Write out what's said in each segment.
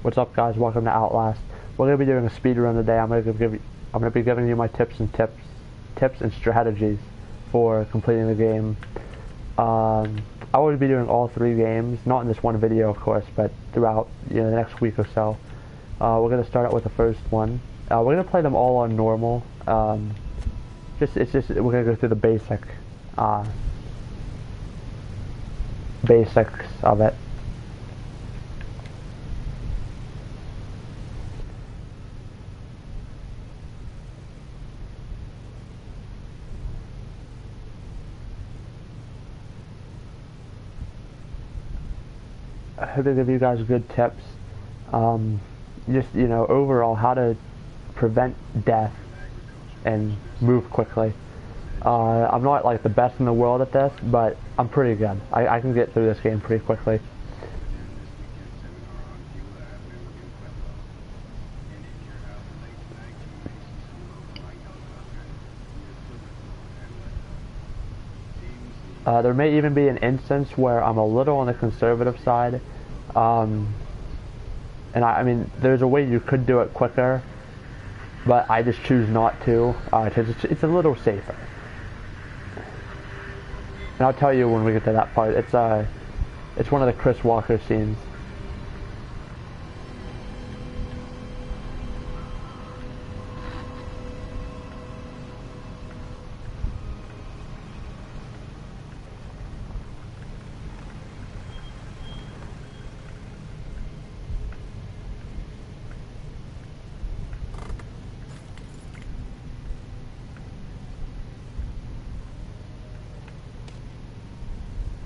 What's up, guys? Welcome to Outlast. We're gonna be doing a speedrun today. I'm gonna be giving you my tips and strategies for completing the game. I will be doing all 3 games, not in this one video, of course, but throughout the next week or so. We're gonna start out with the first one. We're gonna play them all on normal. We're gonna go through the basics of it. I hope they give you guys good tips. Overall how to prevent death and move quickly. I'm not like the best in the world at this, but I'm pretty good. I can get through this game pretty quickly. There may even be an instance where I'm a little on the conservative side. And I mean, there's a way you could do it quicker, but I just choose not to, because it's a little safer. And I'll tell you when we get to that part. It's one of the Chris Walker scenes.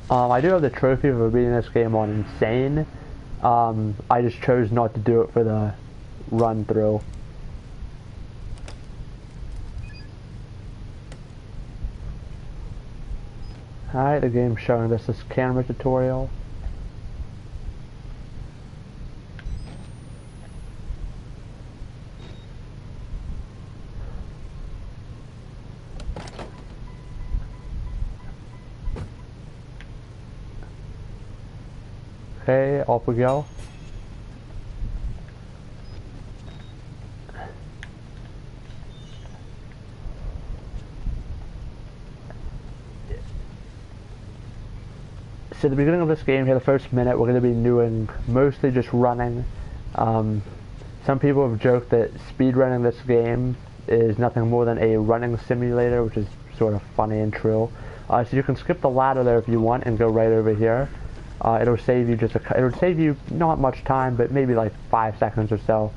I do have the trophy for beating this game on Insane. I just chose not to do it for the run through. Alright, the game's showing us this camera tutorial. Okay, off we go. So at the beginning of this game here, the first minute, we're going to be doing mostly just running. Some people have joked that speedrunning this game is nothing more than a running simulator, which is sort of funny and true. So you can skip the ladder there if you want and go right over here. It'll save you not much time, but maybe like 5 seconds or so.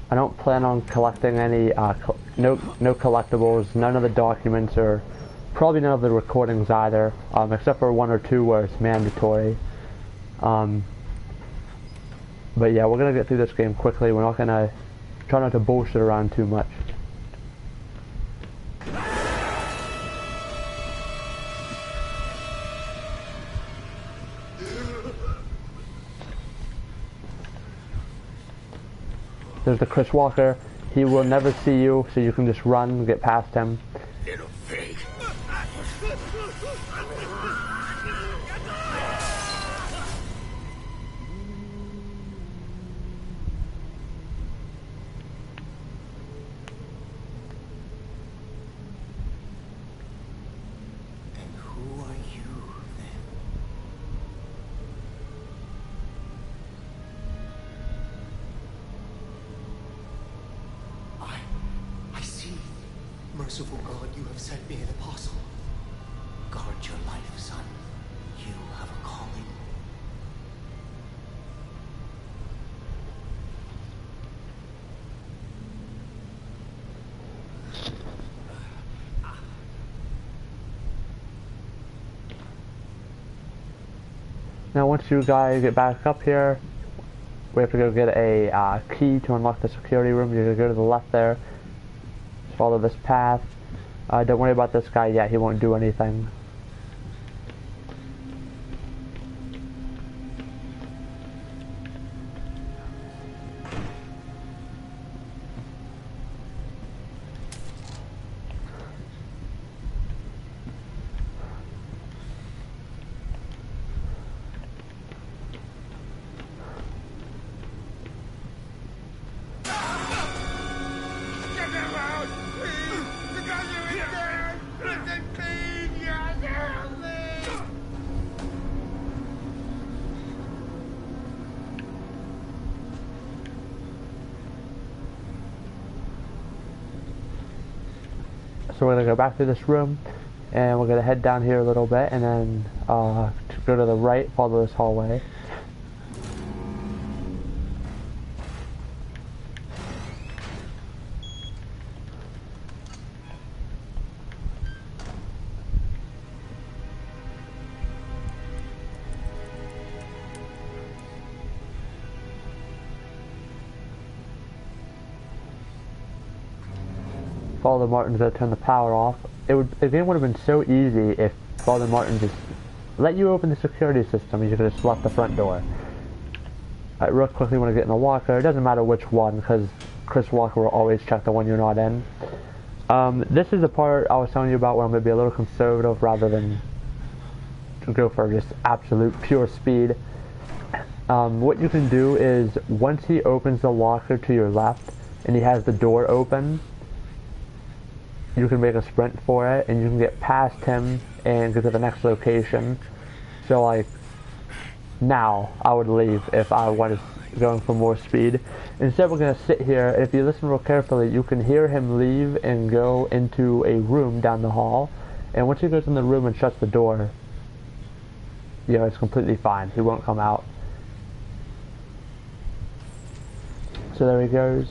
I don't plan on collecting any, no collectibles, none of the documents, or probably none of the recordings either, except for 1 or 2 where it's mandatory. But yeah, we're gonna get through this game quickly. We're not gonna try not to bullshit around too much. There's the Chris Walker. He will never see you, so you can just run and get past him. Little pig. And who are you then? I see. Merciful God, you have sent me an apostle. Guard your life, son. You have a calling. Now once you guys get back up here, we have to go get a key to unlock the security room. You're going to go to the left there. Just follow this path. Don't worry about this guy yet, he won't do anything. So we're gonna go back to this room, and we're gonna head down here a little bit, and then to go to the right, follow this hallway. Father Martin's gonna turn the power off. The game would have been so easy if Father Martin just let you open the security system and you could have just left the front door. Real quickly, when I get in the locker, it doesn't matter which one because Chris Walker will always check the one you're not in. This is the part I was telling you about where I'm gonna be a little conservative rather than go for just absolute pure speed. What you can do is once he opens the locker to your left and he has the door open, you can make a sprint for it and you can get past him and go to the next location. So like now I would leave if I was going for more speed. Instead we're going to sit here, and if you listen real carefully you can hear him leave and go into a room down the hall, and once he goes in the room and shuts the door, you know, it's completely fine. He won't come out. So there he goes.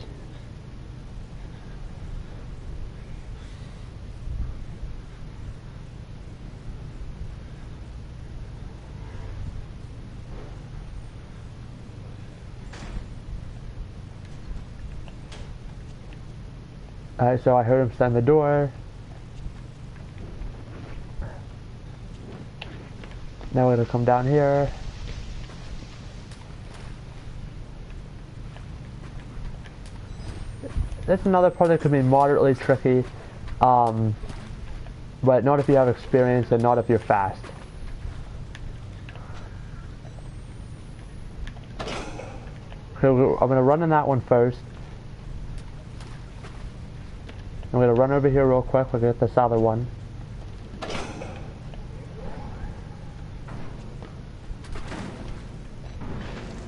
Alright, so I heard him slam the door. Now we're gonna come down here. This is another part that could be moderately tricky, but not if you have experience and not if you're fast. Okay, I'm gonna run in that one first. I'm going to run over here real quick. We'll get this other one.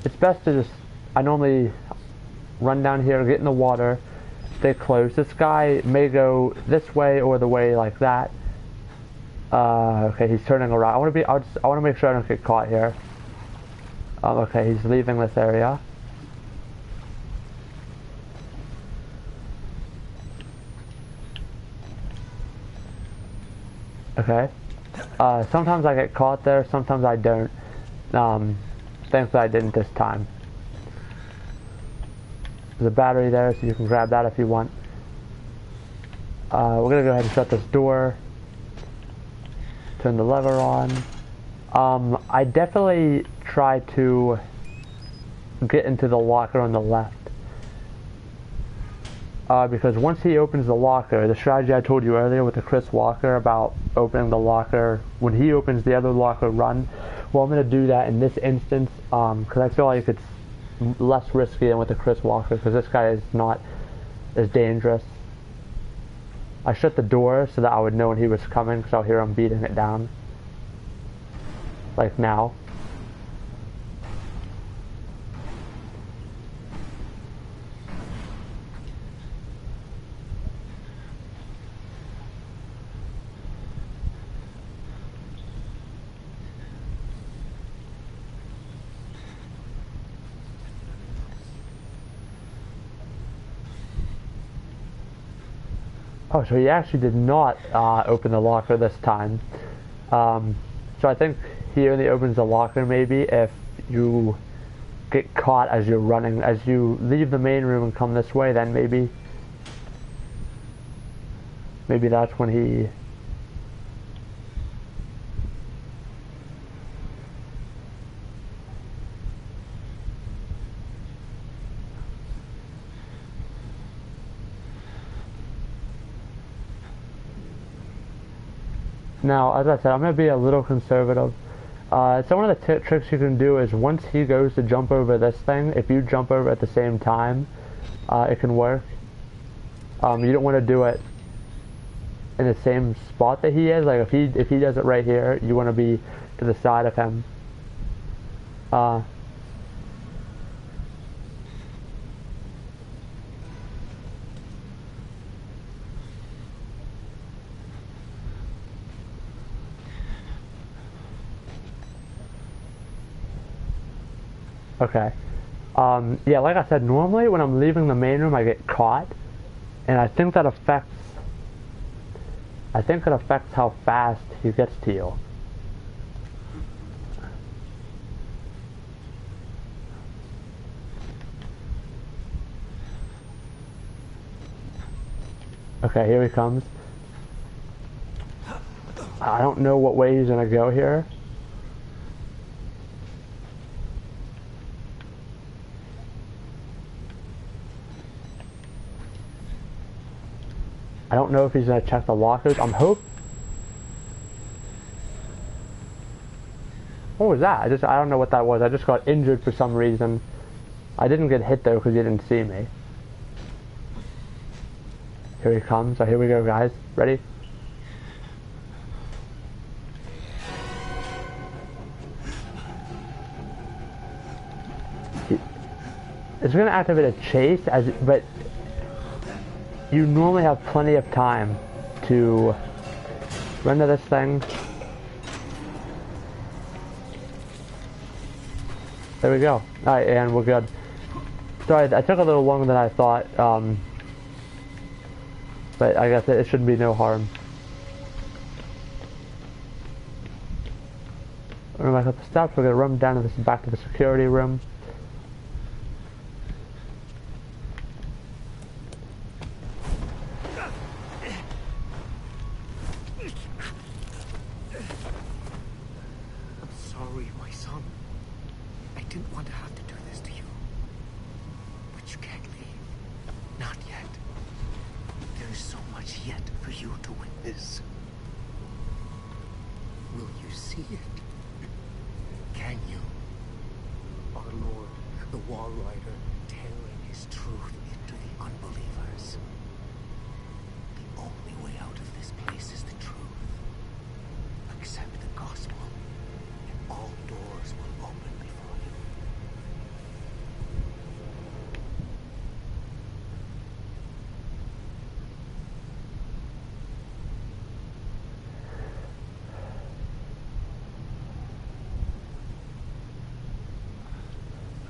It's best to just, I normally run down here, get in the water, stay close. This guy may go this way or the way like that. Okay, he's turning around. I want to make sure I don't get caught here. Okay, he's leaving this area. Okay. Sometimes I get caught there, sometimes I don't. Thankfully I didn't this time. There's a battery there, so you can grab that if you want. We're gonna go ahead and shut this door. Turn the lever on. I definitely try to get into the locker on the left. Because once he opens the locker, the strategy I told you earlier with the Chris Walker about opening the locker, when he opens the other locker, run. Well, I'm going to do that in this instance because I feel like it's less risky than with the Chris Walker because this guy is not as dangerous. I shut the door so that I would know when he was coming because I'll hear him beating it down. Like now. Oh, so he actually did not open the locker this time. So I think he only opens the locker maybe if you get caught as you're running. As you leave the main room and come this way, then maybe that's when he... Now, as I said, I'm going to be a little conservative. So one of the tricks you can do is once he goes to jump over this thing, if you jump over at the same time, it can work. You don't want to do it in the same spot that he is. Like if he does it right here, you want to be to the side of him. Okay. Yeah, like I said, normally when I'm leaving the main room I get caught, and I think that affects how fast he gets to you. Okay, here he comes. I don't know what way he's gonna go here. I don't know if he's gonna check the lockers. I'm hoping. What was that? I don't know what that was. I just got injured for some reason. I didn't get hit though because he didn't see me. Here he comes. So here we go, guys. Ready? It's gonna activate a chase, but you normally have plenty of time to run to this thing. There we go. Alright, and we're good. Sorry, I took a little longer than I thought, but I guess it should be no harm. We're back up the steps. We're gonna run down to this, back to the security room.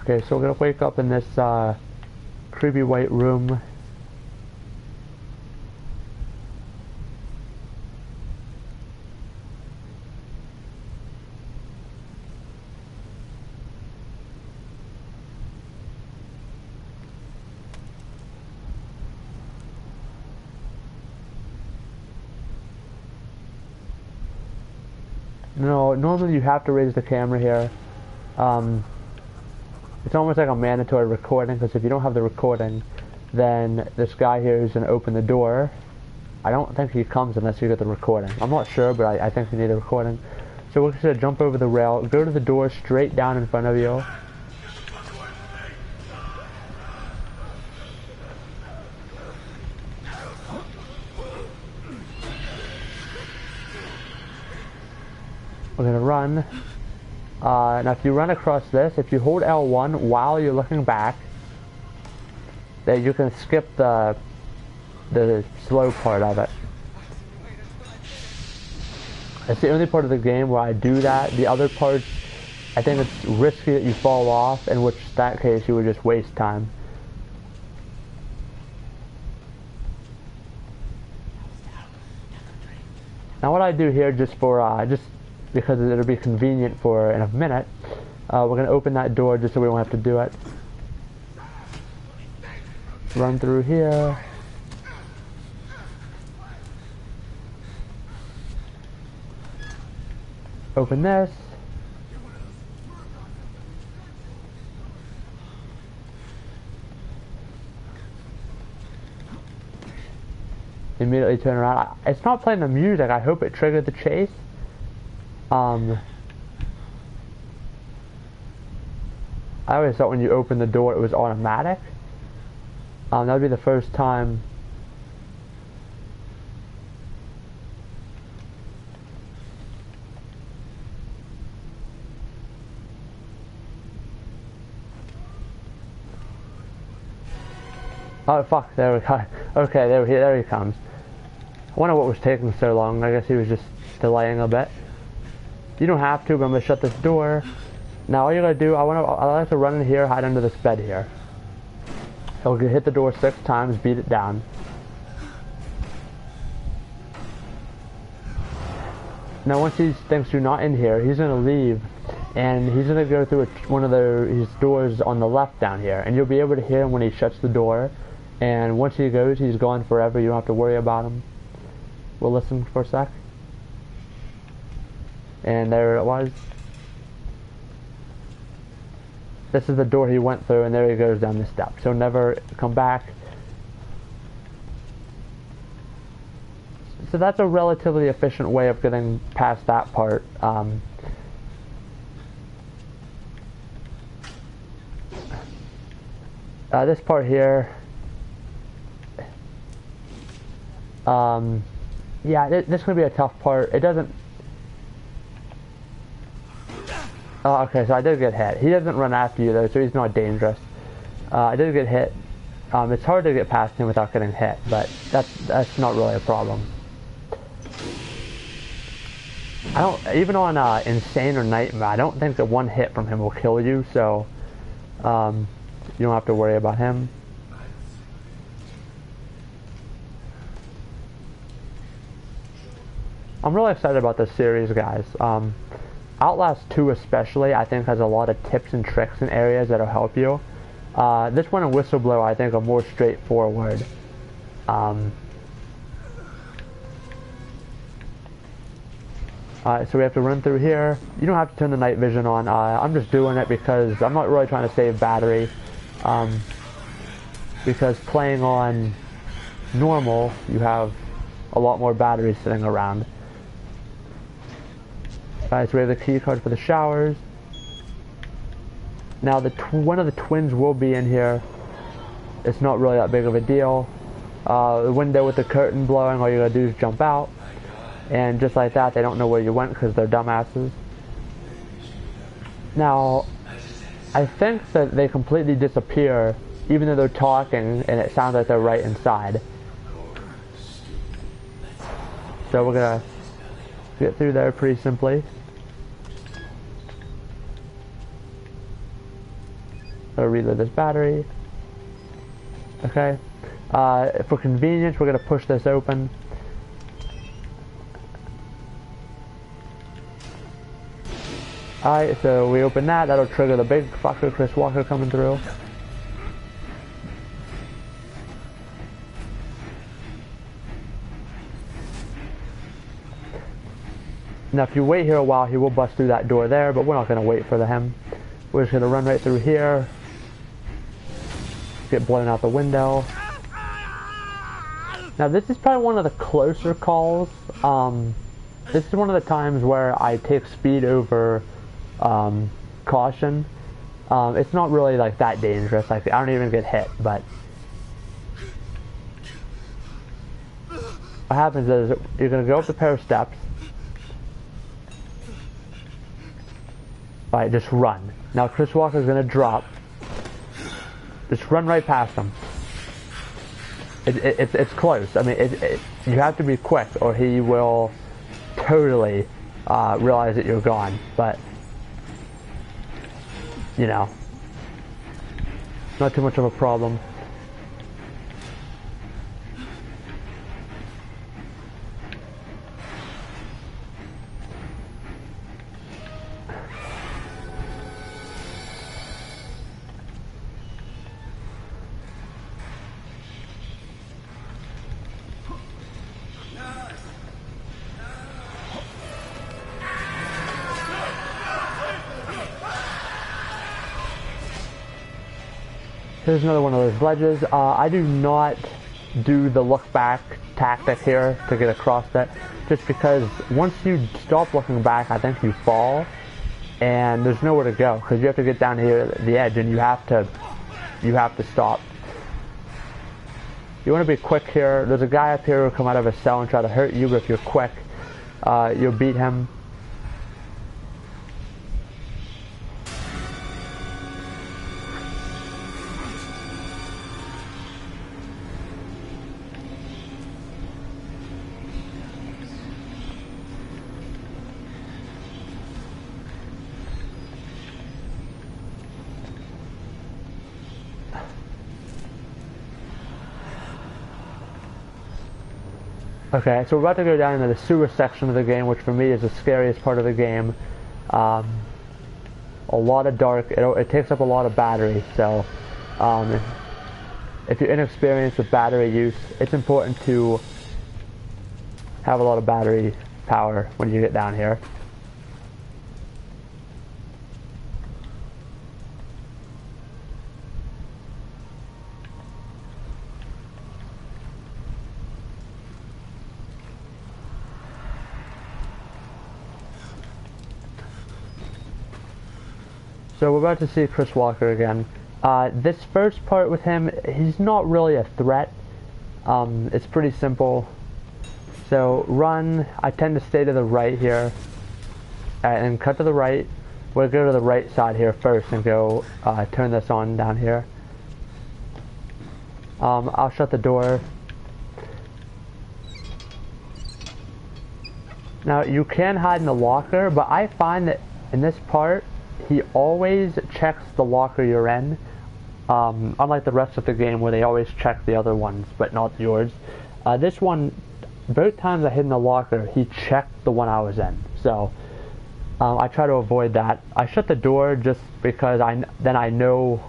Okay, so we're gonna wake up in this creepy white room. No, normally you have to raise the camera here. It's almost like a mandatory recording, because if you don't have the recording, then this guy here who's going to open the door, I don't think he comes unless you get the recording. I'm not sure, but I think you need a recording. So we're just going to jump over the rail, go to the door straight down in front of you. We're going to run. Now if you run across this, if you hold L1 while you're looking back, then you can skip the slow part of it. It's the only part of the game where I do that. The other parts, I think it's risky that you fall off, in which that case you would just waste time. Now what I do here, just because it'll be convenient for in a minute, we're going to open that door just so we won't have to do it. Run through here. Open this. Immediately turn around. It's not playing the music. I hope it triggered the chase. I always thought when you open the door it was automatic. That would be the first time. Oh fuck, there we go. Okay, there he comes. I wonder what was taking so long. I guess he was just delaying a bit. You don't have to, but I'm going to shut this door. Now all you gotta do, I like to run in here, hide under this bed here. He'll hit the door 6 times, beat it down. Now once he thinks you're not in here, he's gonna leave, and he's gonna go through one of his doors on the left down here, and you'll be able to hear him when he shuts the door. And once he goes, he's gone forever. You don't have to worry about him. We'll listen for a sec. And there it was. This is the door he went through, and there he goes down the steps. He'll never come back. So that's a relatively efficient way of getting past that part. This part here, yeah, this is going to be a tough part. It doesn't... Oh, okay, so I did get hit. He doesn't run after you, though, so he's not dangerous. I did get hit. It's hard to get past him without getting hit, but that's not really a problem. Even on Insane or Nightmare, I don't think that one hit from him will kill you, so you don't have to worry about him. I'm really excited about this series, guys. Outlast 2 especially, I think, has a lot of tips and tricks in areas that'll help you. This one and Whistleblower, I think, are more straightforward. So we have to run through here. You don't have to turn the night vision on. I'm just doing it because I'm not really trying to save battery. Because playing on normal, you have a lot more battery sitting around. So we have the key card for the showers. Now one of the twins will be in here. It's not really that big of a deal. The window with the curtain blowing, all you gotta do is jump out. And just like that, they don't know where you went because they're dumbasses. Now, I think that they completely disappear even though they're talking and it sounds like they're right inside. So we're gonna get through there pretty simply. I'll reload this battery. Okay. For convenience, we're gonna push this open. Alright, so we open that. That'll trigger the big fucker, Chris Walker, coming through. Now, if you wait here a while, he will bust through that door there, but we're not gonna wait for him. We're just gonna run right through here. Get blown out the window. Now this is probably one of the closer calls. This is one of the times where I take speed over caution. It's not really like that dangerous. Like, I don't even get hit, but what happens is you're gonna go up a pair of steps. Alright, just run. Now Chris Walker's gonna drop. Just run right past him. It's close. I mean, you have to be quick or he will totally realize that you're gone. But, you know, not too much of a problem. Here's another one of those ledges. I do not do the look back tactic here to get across that, just because once you stop looking back, I think you fall, and there's nowhere to go because you have to get down here at the edge, and you have to stop. You want to be quick here. There's a guy up here who'll come out of a cell and try to hurt you, but if you're quick, you'll beat him. Okay, so we're about to go down into the sewer section of the game, which for me is the scariest part of the game. A lot of dark, it takes up a lot of battery, so if you're inexperienced with battery use, it's important to have a lot of battery power when you get down here. So we're about to see Chris Walker again. This first part with him, he's not really a threat. It's pretty simple. So run, I tend to stay to the right here. And cut to the right. We'll go to the right side here first and go turn this on down here. I'll shut the door. Now you can hide in the locker, but I find that in this part, he always checks the locker you're in, unlike the rest of the game where they always check the other ones, but not yours. This one, both times I hid in the locker, he checked the one I was in, so I try to avoid that. I shut the door just because then I know,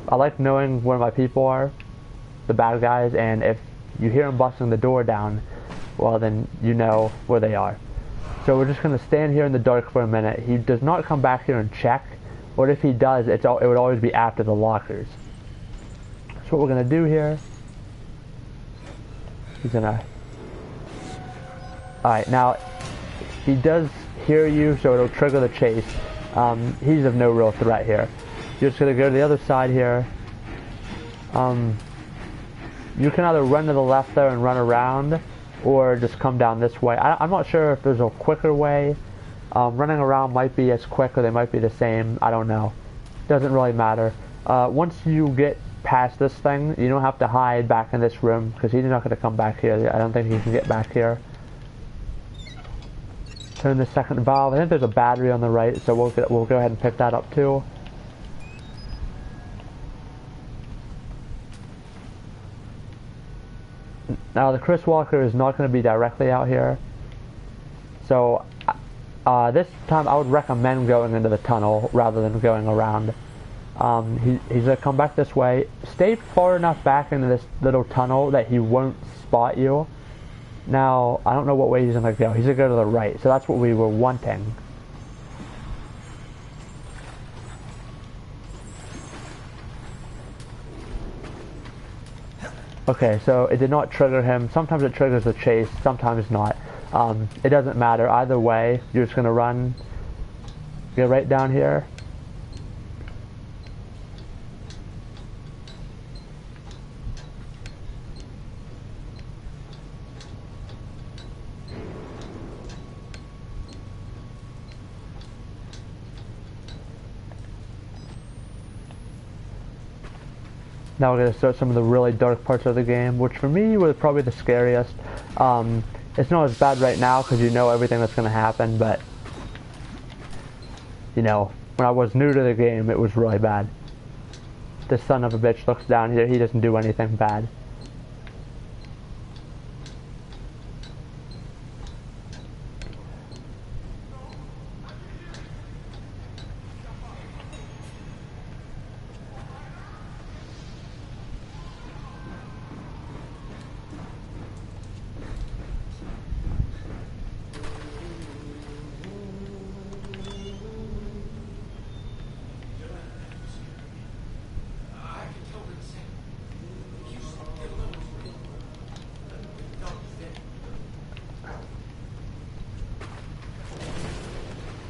I like knowing where my people are, the bad guys, and if you hear them busting the door down, well then you know where they are. So we're just going to stand here in the dark for a minute. He does not come back here and check, or if he does, it would always be after the lockers. So what we're going to do here, he's going to... Alright, now, he does hear you, so it'll trigger the chase. He's of no real threat here. You're just going to go to the other side here. You can either run to the left there and run around, or just come down this way. I'm not sure if there's a quicker way. Running around might be as quick, or they might be the same. I don't know. Doesn't really matter. Once you get past this thing, you don't have to hide back in this room, because he's not going to come back here. I don't think he can get back here. Turn the second valve. I think there's a battery on the right, so we'll go ahead and pick that up too. Now the Chris Walker is not going to be directly out here, so this time I would recommend going into the tunnel rather than going around. He's going to come back this way. Stay far enough back into this little tunnel that he won't spot you. Now, I don't know what way he's going to go. He's going to go to the right, so that's what we were wanting. Okay, so it did not trigger him. Sometimes it triggers the chase, sometimes not. It doesn't matter. Either way, you're just going to run. Get right down here. Now we're going to start some of the really dark parts of the game, which for me were probably the scariest. It's not as bad right now because you know everything that's going to happen, but you know, when I was new to the game, it was really bad. This son of a bitch looks down here, he doesn't do anything bad.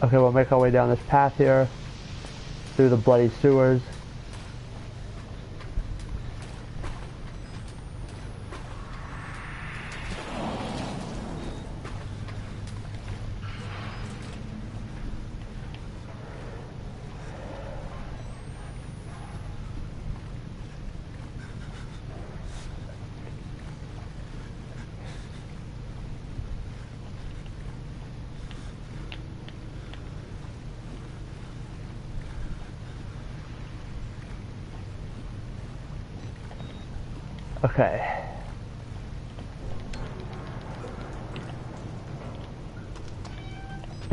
Okay, we'll make our way down this path here, through the bloody sewers. Okay.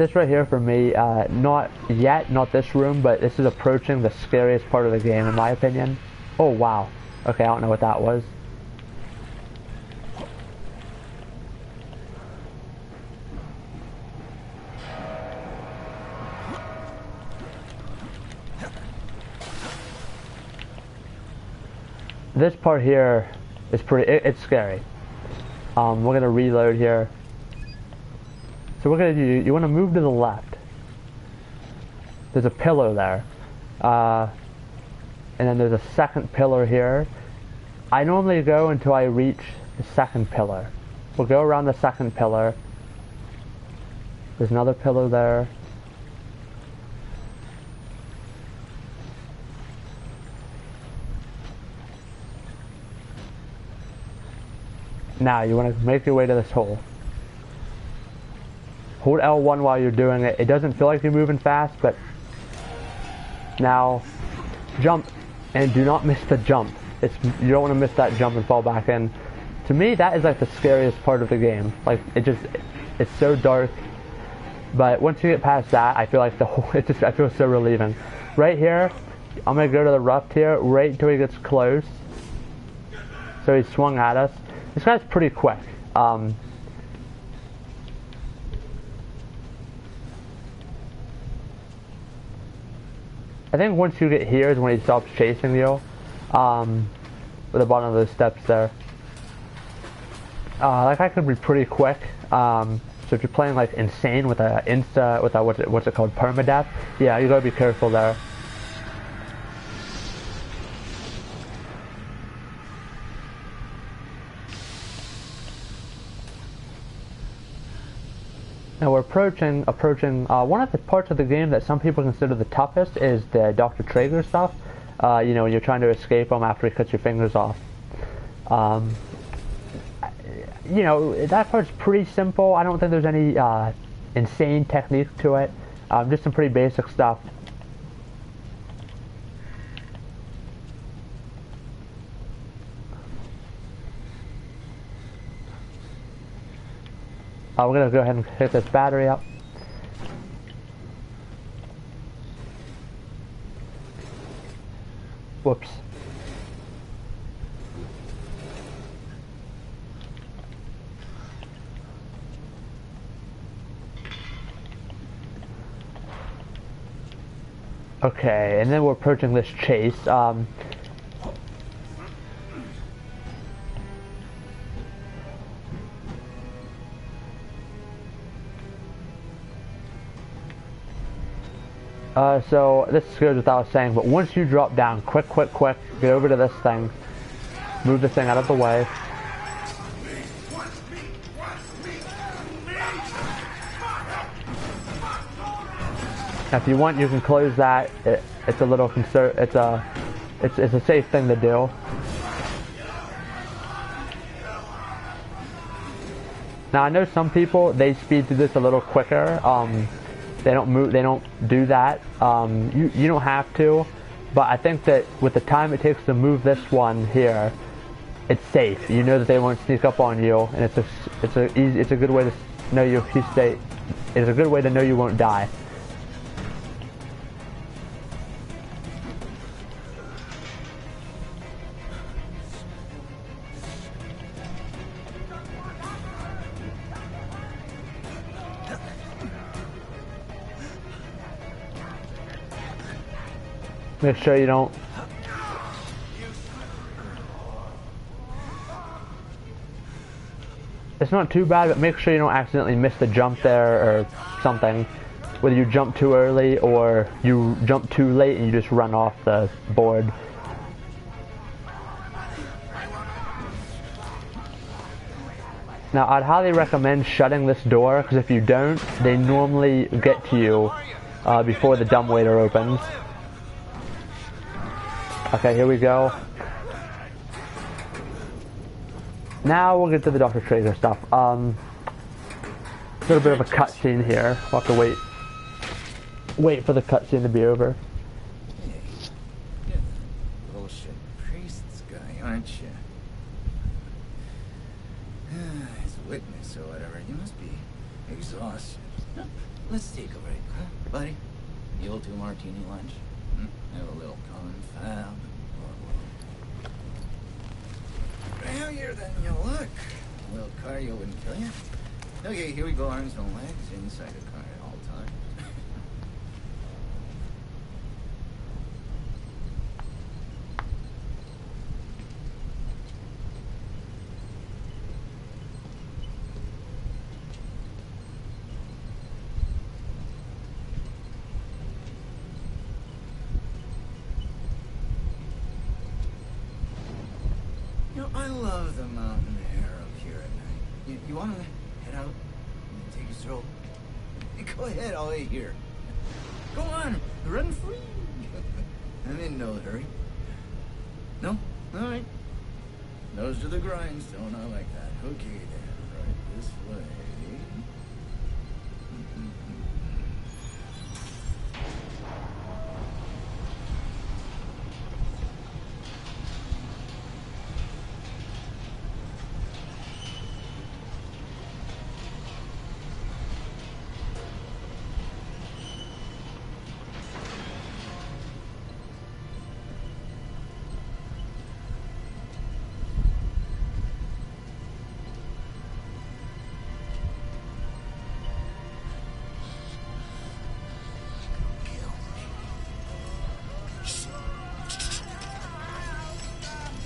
This right here for me, not yet, not this room, but this is approaching the scariest part of the game in my opinion. Oh wow. Okay, I don't know what that was. This part here is it's scary. We're gonna reload here. So we're gonna do, you wanna move to the left. There's a pillar there. And then there's a second pillar here. I normally go until I reach the second pillar. We'll go around the second pillar. There's another pillar there. Now you want to make your way to this hole. Hold L1 while you're doing it. It doesn't feel like you're moving fast, but now jump and do not miss the jump. You don't want to miss that jump and fall back in. To me, that is like the scariest part of the game. Like it's so dark. But once you get past that, I feel like I feel so relieving. Right here, I'm gonna go to the rough here, right until he gets close. So he swung at us. This guy's pretty quick. I think once you get here is when he stops chasing you. At the bottom of those steps there. That guy could be pretty quick. So if you're playing like insane with a what's it called, permadeath, yeah, you gotta be careful there. Now we're approaching one of the parts of the game that some people consider the toughest is the Dr. Traeger stuff. You know, when you're trying to escape him after he cuts your fingers off. You know, that part's pretty simple. I don't think there's any insane technique to it. Just some pretty basic stuff. We're gonna go ahead and hit this battery up. Whoops. Okay, and then we're approaching this chase. So this goes without saying, but once you drop down, quick, get over to this thing, move this thing out of the way. Now, if you want, you can close that. It's a little it's a safe thing to do. Now I know some people, they speed through this a little quicker. They don't do that. You don't have to, but I think that with the time it takes to move this one here, it's safe. You know that they won't sneak up on you, and it's a good way to know it's a good way to know you won't die. Make sure you don't. It's not too bad, but make sure you don't accidentally miss the jump there or something. Whether you jump too early or you jump too late and you just run off the board. Now, I'd highly recommend shutting this door, because if you don't, they normally get to you before the dumbwaiter opens. Okay, here we go. Now we'll get to the Dr. Traeger stuff. A little bit of a cutscene here. We'll have to wait for the cutscene to be over. Hey, you're the bullshit priest's guy, aren't you? As a witness or whatever, you must be exhausted. let's take a break, huh, buddy? You'll do martini lunch. Have a little confab. Heavier than you look. A little cardio wouldn't kill you. Okay, here we go. Arms and legs inside the car at all times. You know, I love the mountain air up here at night. You want to head out and take a stroll? Go ahead, I'll wait here. Go on, run free. I'm in no hurry. No? All right. Nose to the grindstone, I like that. Okay then, right this way.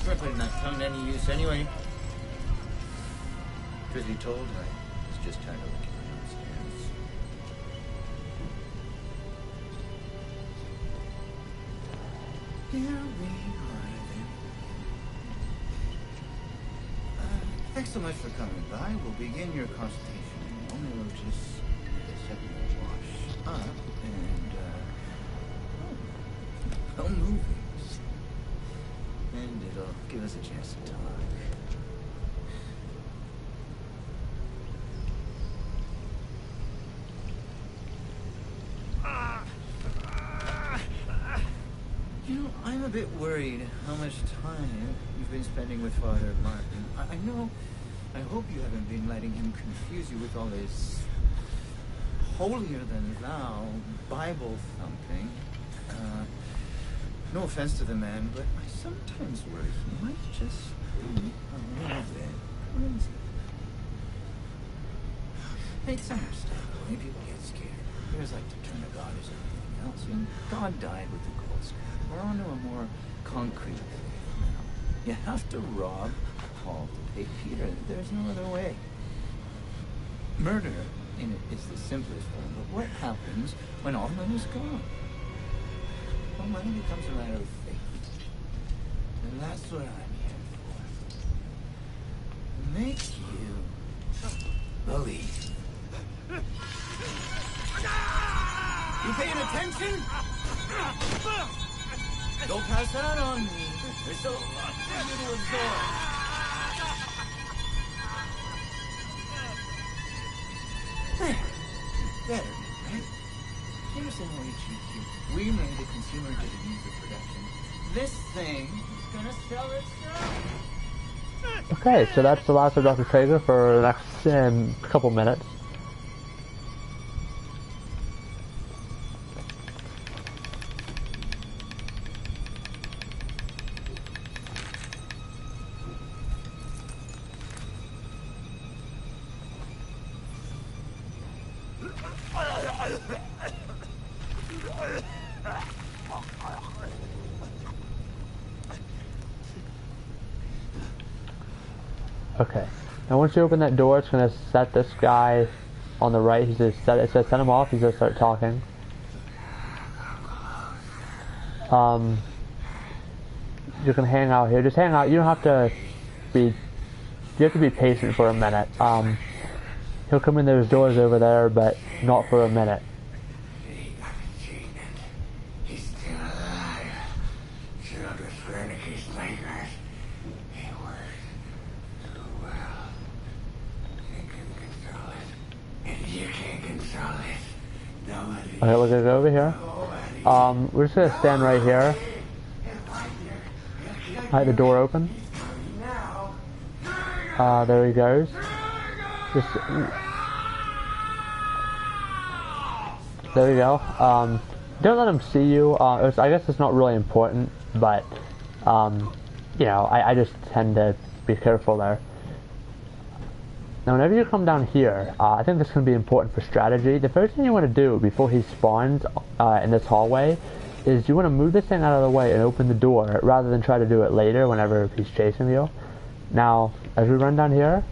We're putting that tongue to any use anyway. Truth be told, I was just trying to look at my upstairs. Here we are then. Thanks so much for coming by. We'll begin your consultation in a moment. We'll just need a second to wash up and, well, movies. And it'll give us a chance to talk. You know, I'm a bit worried how much time you've been spending with Father Martin. I hope you haven't been letting him confuse you with all this holier-than-thou Bible thumping. No offense to the man, but I sometimes worry he might just be a little bit crazy. It's understandable. Maybe people get scared. There's like to turn to God as everything else. And God died with the gold standard. We're on to a more concrete faith now. You have to rob Paul to pay Peter. There's no other way. Murder in it is the simplest form, but what happens when all money's gone? Well, money becomes a matter of faith. And that's what I'm here for. Make you believe. You paying attention? Don't pass that on me. There's so much for you to absorb. There. Better, right? Here's an way cheap here. We made a consumer-driven music production. This thing is gonna sell itself. Okay, so that's the last of Dr. Traeger for the next couple minutes. Okay, now once you open that door, it's going to set this guy on the right. It says send him off. He's going to start talking. You can hang out here. Just hang out. You don't have to be. You have to be patient for a minute. He'll come in those doors over there, but not for a minute. Okay, we're gonna go over here. We're just gonna stand right here. Alright, the door open. There he goes. Just There we go. Don't let him see you. I guess it's not really important, but you know, I just tend to be careful there. Now, whenever you come down here, I think this can be important for strategy. The first thing you want to do before he spawns in this hallway is you want to move this thing out of the way and open the door rather than try to do it later whenever he's chasing you. Now, as we run down here,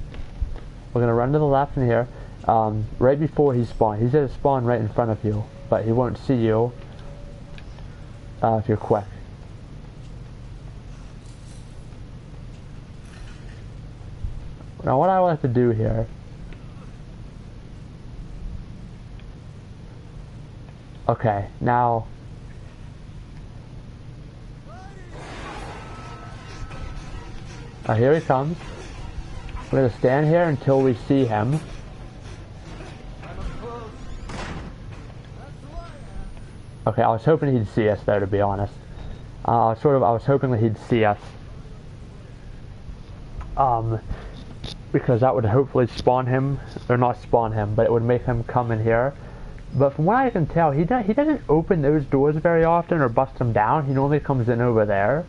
we're going to run to the left in here, right before he spawns. He's going to spawn right in front of you, but he won't see you if you're quick. Now, what I like to do here, okay, now, here he comes. We're going to stand here until we see him. Okay, I was hoping he'd see us there, to be honest. I was hoping that he'd see us. Because that would hopefully spawn him, or not spawn him, but it would make him come in here. But from what I can tell, he doesn't open those doors very often or bust them down. He normally comes in over there.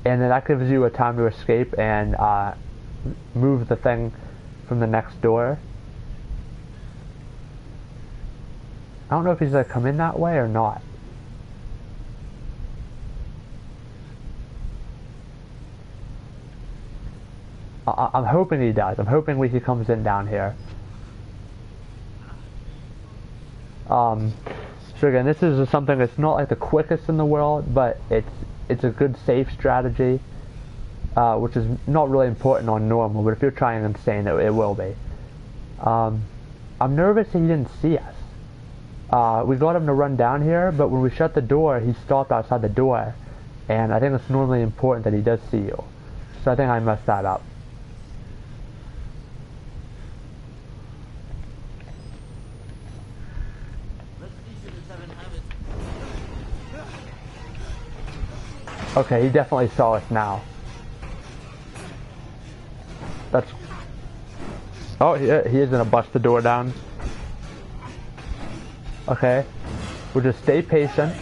And then that gives you a time to escape and move the thing from the next door. I don't know if he's going to come in that way or not. I'm hoping he does. I'm hoping he comes in down here. So again, this is something that's not like the quickest in the world, but it's a good safe strategy, which is not really important on normal, but if you're trying insane, it will be. I'm nervous he didn't see us. We got him to run down here, but when we shut the door, he stopped outside the door, and I think it's normally important that he does see you. So I think I messed that up. Okay, he definitely saw us now. That's... Oh, he is gonna bust the door down. Okay. We'll just stay patient.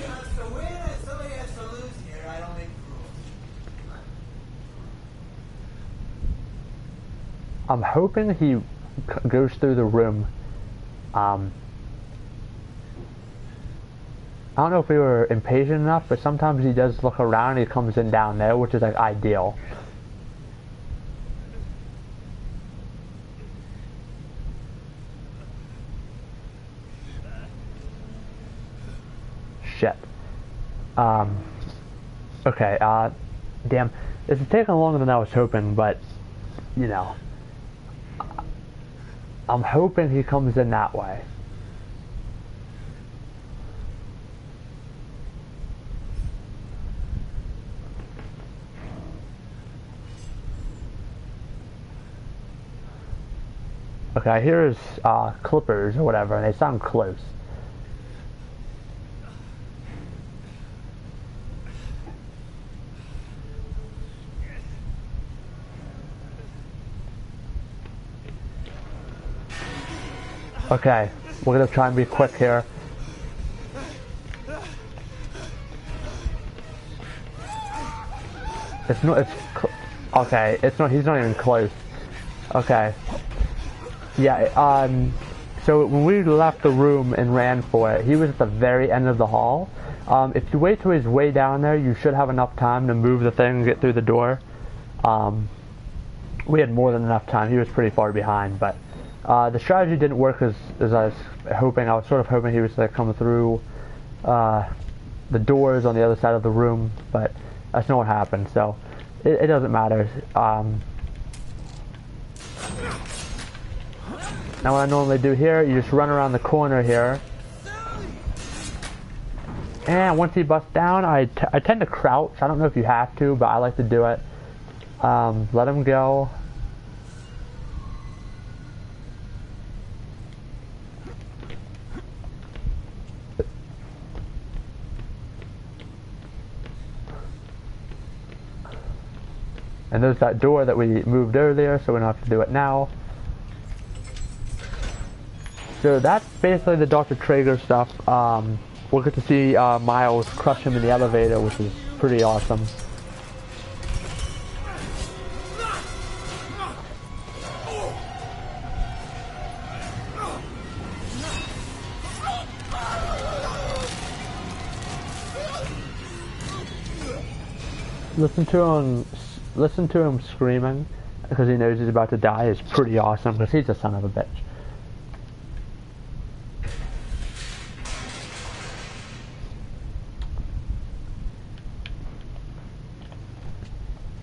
I'm hoping he goes through the room. I don't know if we were impatient enough, but sometimes he does look around and he comes in down there, which is like ideal. Shit. Okay, damn. This is taking longer than I was hoping, but, you know. I'm hoping he comes in that way. Okay, I hear his clippers or whatever, and they sound close. Okay, we're gonna try and be quick here. Okay, he's not even close. Okay. Yeah, so when we left the room and ran for it, he was at the very end of the hall. If you wait till he's way down there, you should have enough time to move the thing and get through the door. We had more than enough time. He was pretty far behind, but the strategy didn't work as I was hoping. I was sort of hoping he was going to come through the doors on the other side of the room, but that's not what happened, so it doesn't matter. Now what I normally do here, you just run around the corner here. And once he busts down, I tend to crouch. I don't know if you have to, but I like to do it. Let him go. And there's that door that we moved earlier, so we don't have to do it now. So that's basically the Dr. Traeger stuff. We'll get to see Miles crush him in the elevator, which is pretty awesome. Listen to him screaming because he knows he's about to die is pretty awesome because he's a son of a bitch.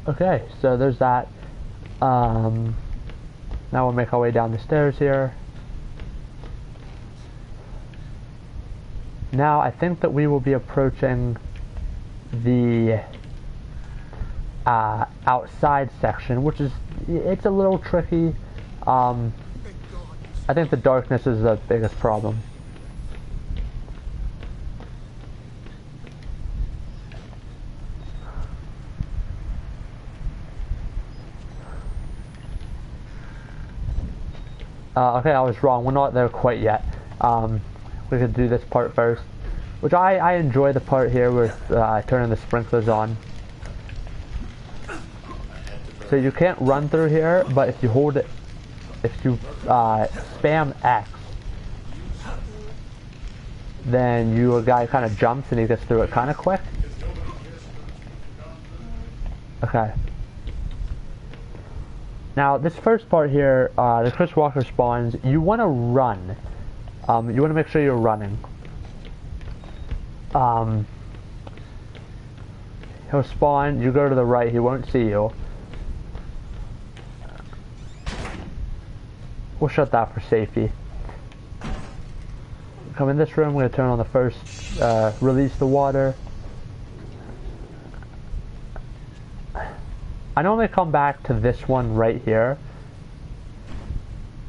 Okay, so there's that. Now we'll make our way down the stairs here. Now I think that we will be approaching the outside section, which is, it's a little tricky. I think the darkness is the biggest problem. Okay, I was wrong. We're not there quite yet. We could do this part first, which I enjoy the part here with turning the sprinklers on. So you can't run through here, but if you hold it, if you spam X, then your guy kind of jumps and he gets through it kind of quick. Okay. Now this first part here, the Chris Walker spawns. You want to run. You want to make sure you're running. He'll spawn. You go to the right. He won't see you. We'll shut that for safety. Come in this room. We're going to turn on the first, release the water. I normally come back to this one right here.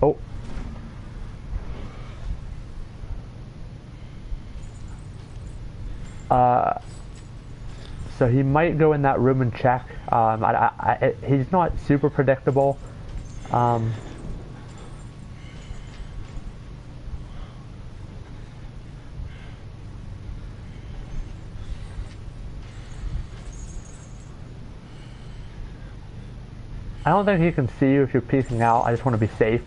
Oh. So he might go in that room and check. He's not super predictable. I don't think he can see you if you're peeking out. I just want to be safe.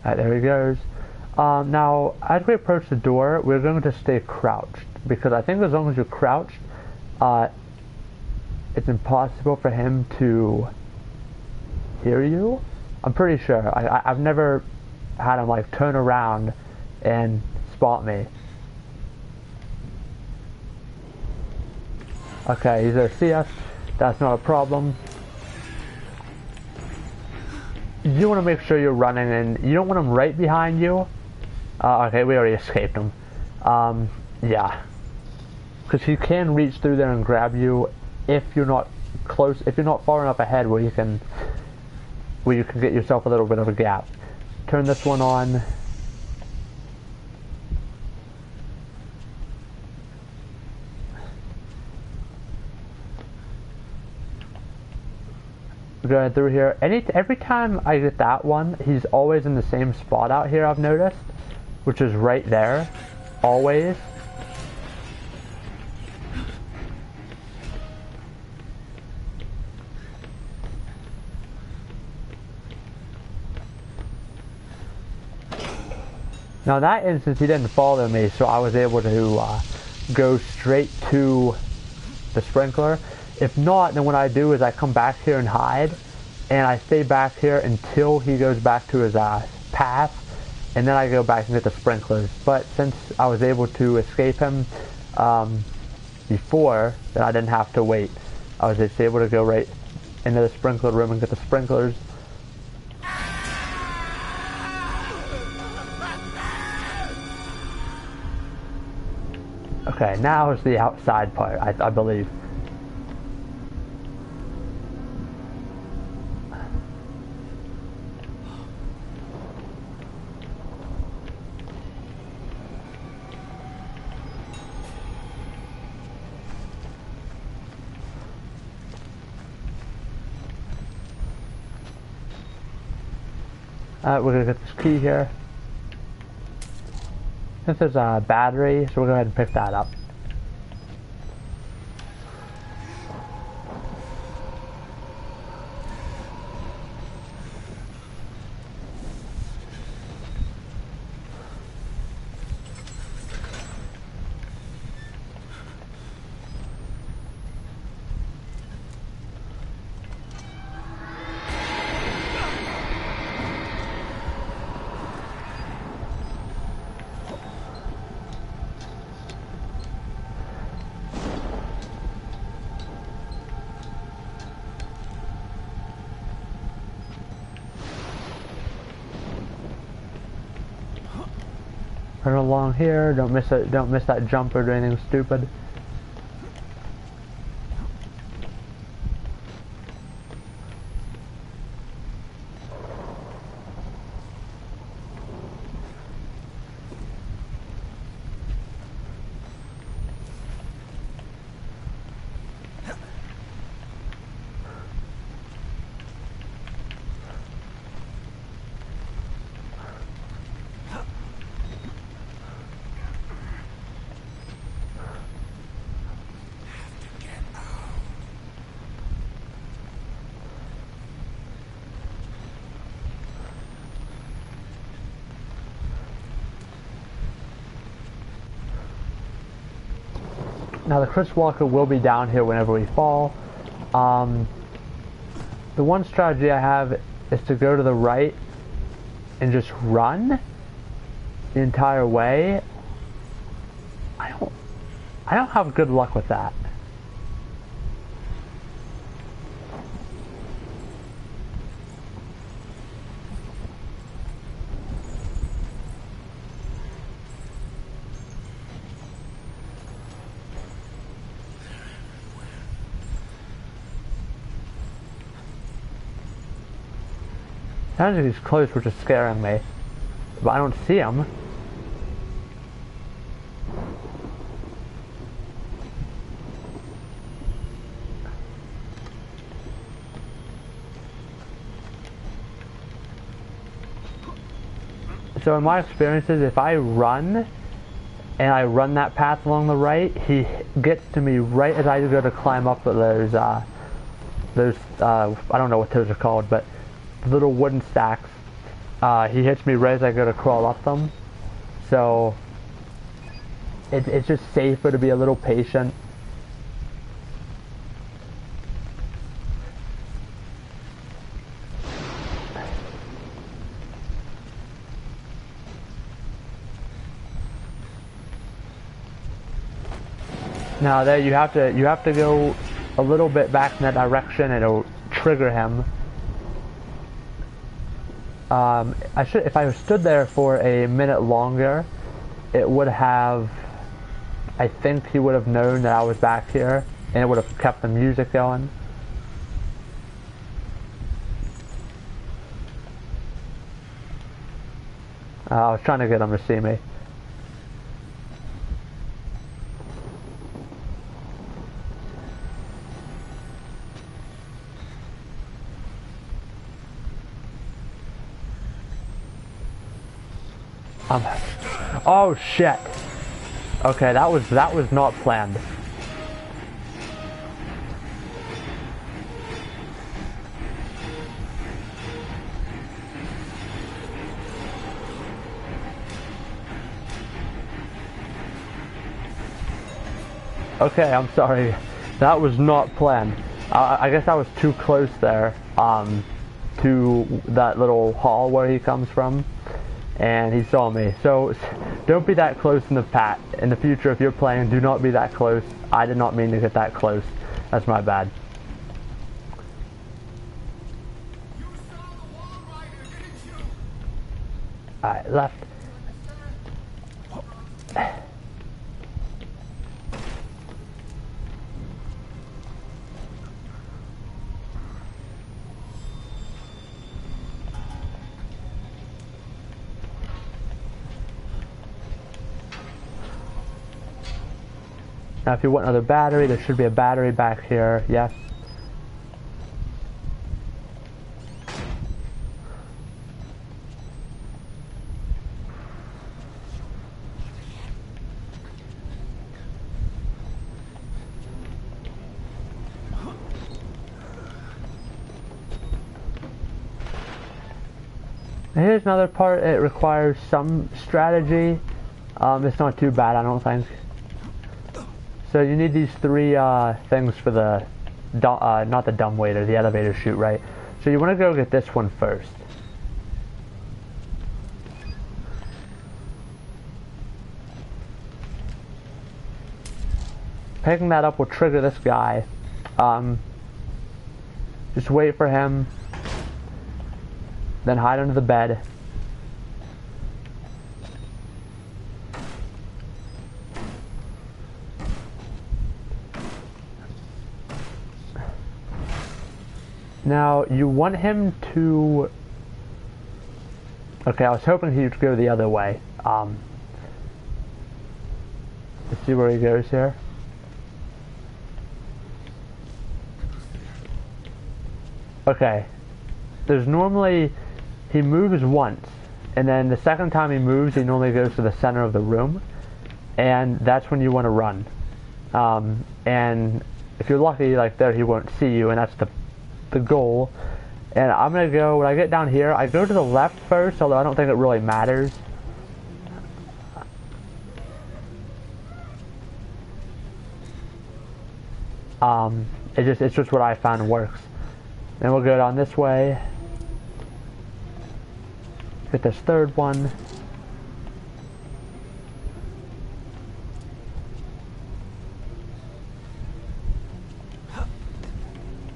Alright, there he goes. Now, as we approach the door, we're going to stay crouched. Because I think as long as you're crouched, it's impossible for him to hear you. I'm pretty sure. I've never had him like turn around and spot me. Okay, he's gonna see us. That's not a problem. You want to make sure you're running, and you don't want him right behind you. Okay, we already escaped him. Yeah, because he can reach through there and grab you if you're not close, if you're not far enough ahead where you can get yourself a little bit of a gap. Turn this one on. Going through here. Every time I get that one, he's always in the same spot out here, I've noticed, which is right there, always. Now in that instance, he didn't follow me, so I was able to go straight to the sprinkler. If not, then what I do is I come back here and hide, and I stay back here until he goes back to his path, and then I go back and get the sprinklers. But since I was able to escape him before, then I didn't have to wait. I was just able to go right into the sprinkler room and get the sprinklers. Okay, now is the outside part, I believe. Alright, we're gonna get this key here. Since there's a battery, so we'll go ahead and pick that up. Run along here. Don't miss it. Don't miss that jump or do anything stupid. Now the Chris Walker will be down here whenever we fall. The one strategy I have is to go to the right and just run the entire way. I don't have good luck with that. Sounds like he's close, which is scaring me. But I don't see him. So in my experiences, if I run, and I run that path along the right, he gets to me right as I go to climb up those, I don't know what those are called, but little wooden stacks. He hits me right as I go to crawl up them. So it's just safer to be a little patient. Now there you have to go a little bit back in that direction and it'll trigger him. If I stood there for a minute longer, it would have, I think he would have known that I was back here, and it would have kept the music going. I was trying to get him to see me. Oh shit. Okay, that was not planned. Okay, I'm sorry. That was not planned. I guess I was too close there to that little hall where he comes from. And he saw me. So don't be that close in the future if you're playing. Do not be that close. I did not mean to get that close. That's my bad. You saw the wall rider, didn't you? Alright, left. Now if you want another battery, there should be a battery back here, yes. Here's another part. It requires some strategy. It's not too bad, I don't think. So you need these three things for the, not the dumbwaiter, the elevator chute, right? So you want to go get this one first. Picking that up will trigger this guy. Just wait for him. Then hide under the bed. Now, you want him to... Okay, I was hoping he'd go the other way. Let's see where he goes here. Okay. There's normally... He moves once, and then the second time he moves, he normally goes to the center of the room, and that's when you want to run. And if you're lucky, like there, he won't see you, and that's the goal. And I'm gonna go, when I get down here, I go to the left first, although I don't think it really matters. It's just what I found works. Then we'll go down this way. Get this third one.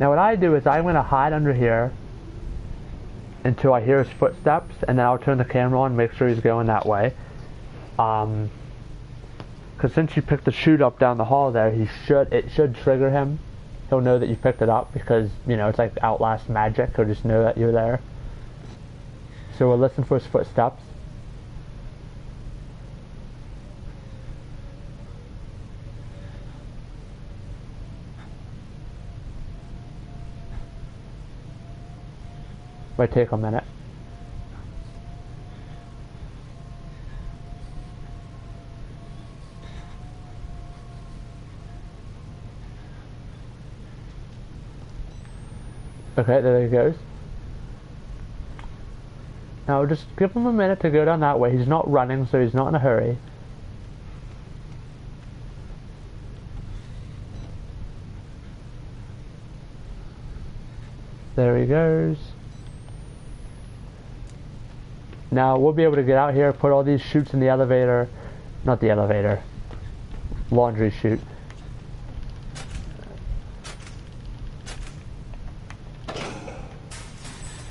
Now what I do is I'm going to hide under here until I hear his footsteps, and then I'll turn the camera on and make sure he's going that way. Because since you picked the chute up down the hall there, it should trigger him. He'll know that you picked it up because, you know, it's like Outlast magic. He'll just know that you're there. So we'll listen for his footsteps. Might take a minute. Okay, there he goes. Now just give him a minute to go down that way. He's not running, so he's not in a hurry. There he goes. Now we'll be able to get out here, put all these chutes in the elevator. Not the elevator. Laundry chute.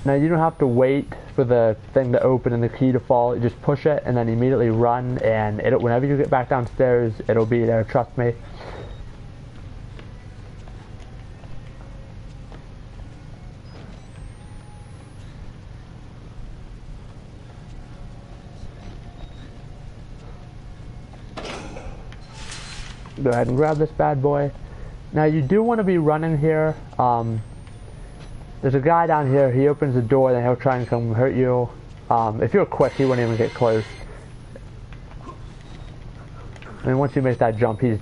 Now you don't have to wait for the thing to open and the key to fall. You just push it and then immediately run, and whenever you get back downstairs, it'll be there, trust me. Go ahead and grab this bad boy. Now you do want to be running here. There's a guy down here. He opens the door, then he'll try and come hurt you. If you're quick, he won't even get close. I mean, once you make that jump, he's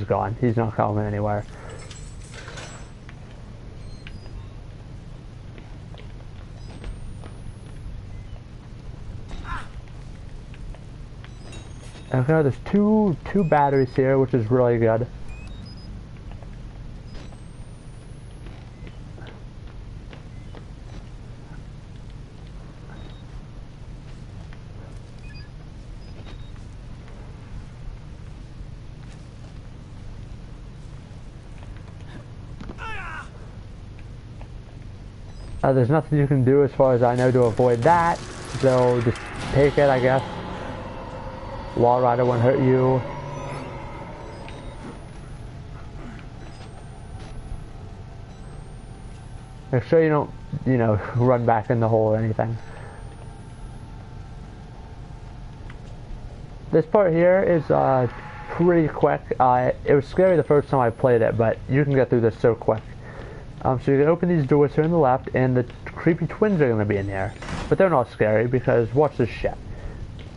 gone. He's not coming anywhere. Okay, there's two batteries here, which is really good. There's nothing you can do as far as I know to avoid that, so just take it, I guess. Wall rider won't hurt you. Make sure you don't, run back in the hole or anything. This part here is pretty quick. It was scary the first time I played it, but you can get through this so quick. So you can open these doors here on the left, and the creepy twins are going to be in there. But they're not scary, because watch this shit.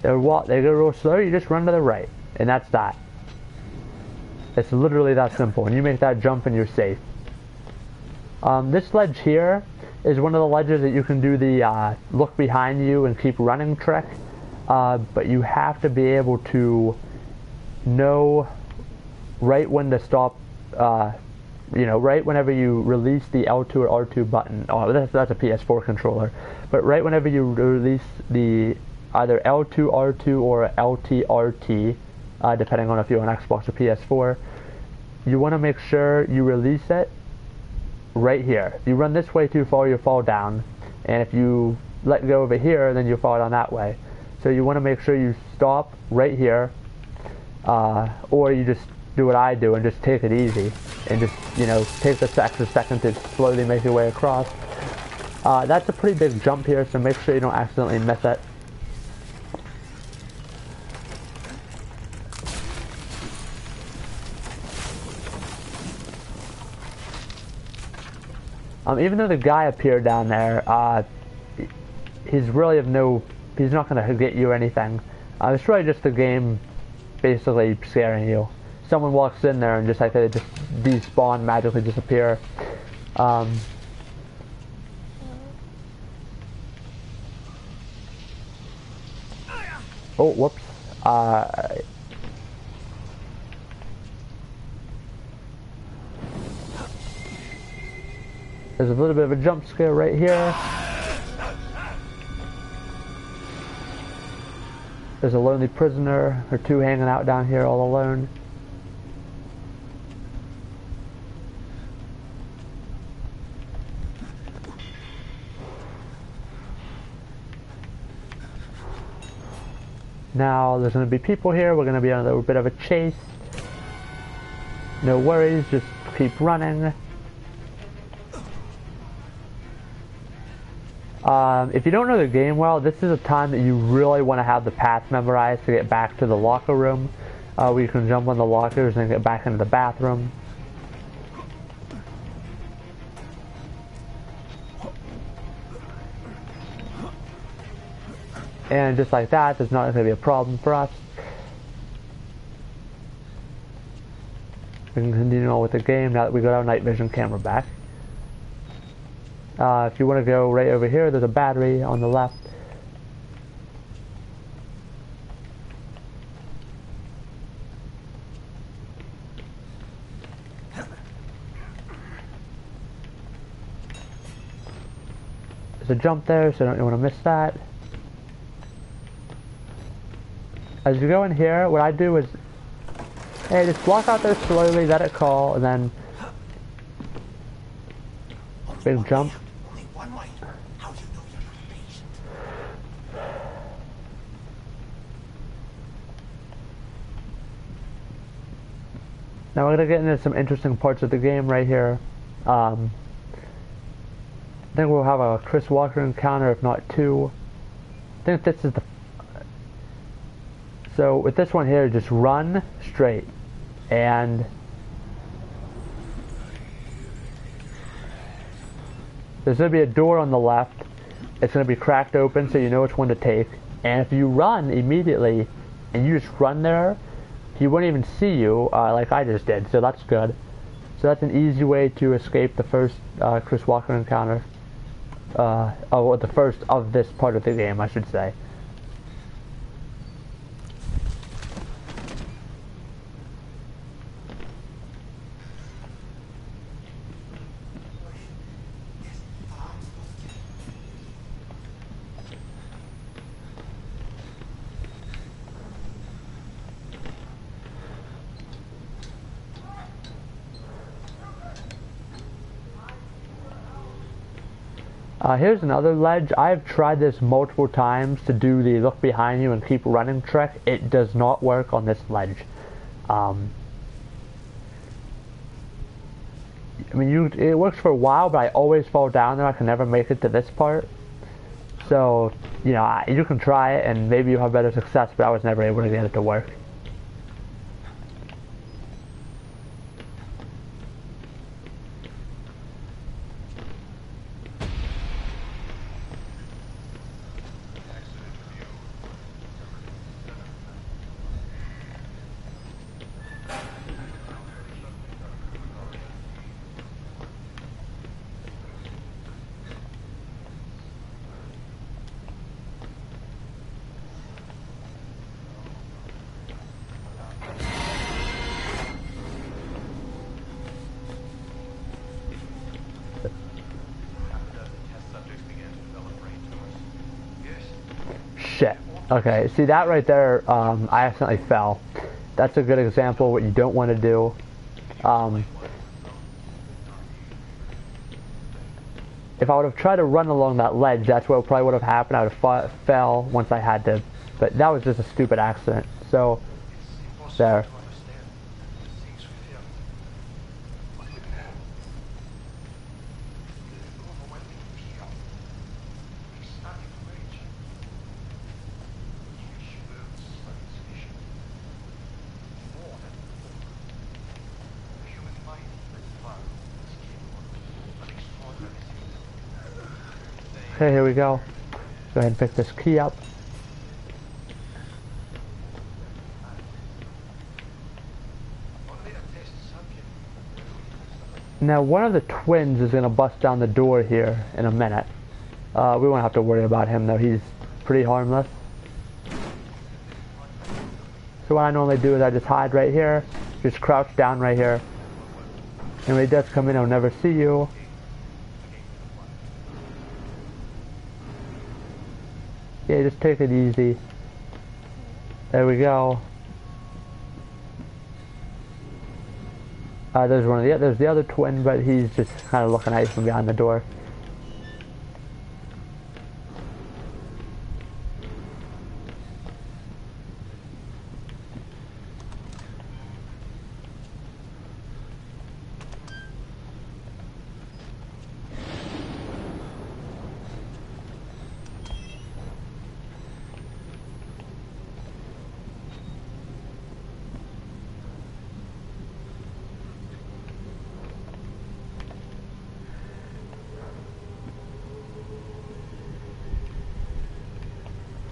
They go real slow, you just run to the right. And that's that. It's literally that simple. And you make that jump and you're safe. This ledge here, is one of the ledges that you can do the look behind you and keep running trick, but you have to be able to know right when to stop, right whenever you release the L2 or R2 button. Oh, that's a PS4 controller. But right whenever you release the either L2 R2 or LT RT, depending on if you're on Xbox or PS4, you want to make sure you release it right here. If you run this way too far, you'll fall down, and if you let go over here, then you'll fall down that way. So you want to make sure you stop right here, or you just do what I do and just take it easy and just take this extra second to slowly make your way across. That's a pretty big jump here, so make sure you don't accidentally miss it. Even though the guy appeared down there, he's not going to get you anything. It's really just the game basically scaring you. Someone walks in there and just like they just despawn, magically disappear. Oh, whoops. There's a little bit of a jump scare right here. There's a lonely prisoner or two hanging out down here all alone. Now there's going to be people here. We're going to be on a little bit of a chase. No worries, just keep running. If you don't know the game well, this is a time that you really want to have the path memorized to get back to the locker room, where you can jump on the lockers and get back into the bathroom. And just like that, there's not going to be a problem for us. We can continue on with the game now that we got our night vision camera back. If you want to go right over here, there's a battery on the left. There's a jump there, so you don't want to miss that. As you go in here, what I do is, hey, just walk out there slowly, let it call, and then big jump. Only one way. How do you know you're not a patient? Now we're going to get into some interesting parts of the game right here. I think we'll have a Chris Walker encounter, if not two. I think this is the... So with this one here, just run straight. And there's going to be a door on the left. It's going to be cracked open so you know which one to take. And if you run immediately and you just run there, he won't even see you like I just did. So that's good. So that's an easy way to escape the first Chris Walker encounter. Or the first of this part of the game, I should say. Here's another ledge. I've tried this multiple times to do the look behind you and keep running trick. It does not work on this ledge. I mean, it works for a while, but I always fall down there. I can never make it to this part. So, you can try it and maybe you'll have better success, but I was never able to get it to work. shit. Okay, see that right there, I accidentally fell. That's a good example of what you don't want to do. If I would have tried to run along that ledge, that's what probably would have happened. I would have fell once I had to. But that was just a stupid accident. So, there. Okay, here we go. Go ahead and pick this key up. Now one of the twins is going to bust down the door here in a minute. We won't have to worry about him though, he's pretty harmless. So what I normally do is I just hide right here, just crouch down right here. And when he does come in, he'll never see you. Yeah, just take it easy. There we go. There's the other twin, but he's just kind of looking at you from behind the door.